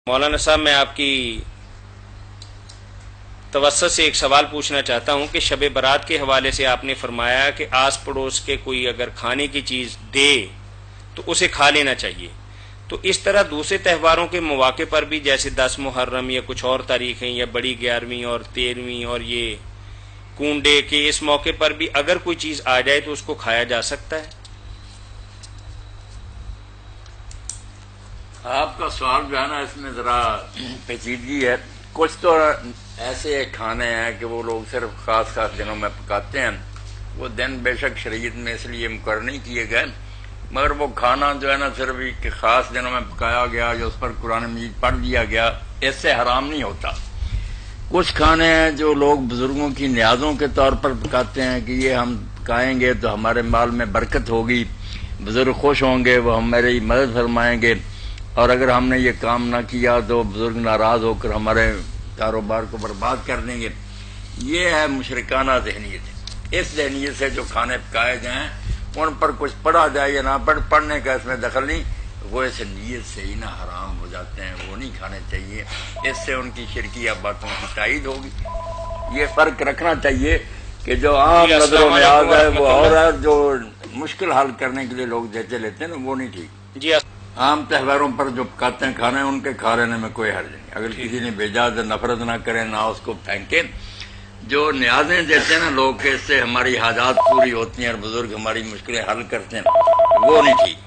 مولانا صاحب میں آپ کی توسط سے ایک سوال پوچھنا چاہتا ہوں کہ شب برات کے حوالے سے آپ نے فرمایا کہ آس پڑوس کے کوئی اگر کھانے کی چیز دے تو اسے کھا لینا چاہیے، تو اس طرح دوسرے تہواروں کے مواقع پر بھی جیسے 10 محرم یا کچھ اور تاریخیں یا بڑی 11ویں اور 13ویں اور یہ کنڈے کے اس موقع پر بھی اگر کوئی چیز آ جائے تو اس کو کھایا جا سکتا ہے؟ آپ کا سوال جو ہے نا اس میں ذرا پیچیدگی ہے. کچھ تو ایسے کھانے ہیں کہ وہ لوگ صرف خاص خاص دنوں میں پکاتے ہیں. وہ دن بے شک شریعت میں اس لیے مقرر نہیں کیے گئے، مگر وہ کھانا جو ہے نا صرف کہ خاص دنوں میں پکایا گیا یا اس پر قرآن مجید پڑھ دیا گیا، اس سے حرام نہیں ہوتا. کچھ کھانے ہیں جو لوگ بزرگوں کی نیازوں کے طور پر پکاتے ہیں کہ یہ ہم پکائیں گے تو ہمارے مال میں برکت ہوگی، بزرگ خوش ہوں گے، وہ ہماری مدد فرمائیں گے، اور اگر ہم نے یہ کام نہ کیا تو بزرگ ناراض ہو کر ہمارے کاروبار کو برباد کر دیں گے. یہ ہے مشرکانہ ذہنیت. اس ذہنیت سے جو کھانے پکائے جائیں ان پر کچھ پڑھا جائے یا نہ پڑھنے کا اس میں دخل نہیں، وہ اس نیت سے ہی نہ حرام ہو جاتے ہیں، وہ نہیں کھانے چاہیے. اس سے ان کی شرکیہ باتوں کی تائید ہوگی. یہ فرق رکھنا چاہیے کہ جو عام نظر و نیاز ہے وہ اور ہے، جو مشکل حل کرنے کے لیے لوگ دیتے لیتے ہیں نا وہ نہیں ٹھیک. جی عام تہواروں پر جو پکاتے ہیں کھانے ان کے کھا لینے میں کوئی حرج نہیں. اگر کسی نے بھیجا تو نفرت نہ کریں، نہ اس کو پھینکیں. جو نیازیں دیتے ہیں نا لوگ کہ اس سے ہماری حاجات پوری ہوتی ہیں اور بزرگ ہماری مشکلیں حل کرتے ہیں، وہ نہیں ٹھیک.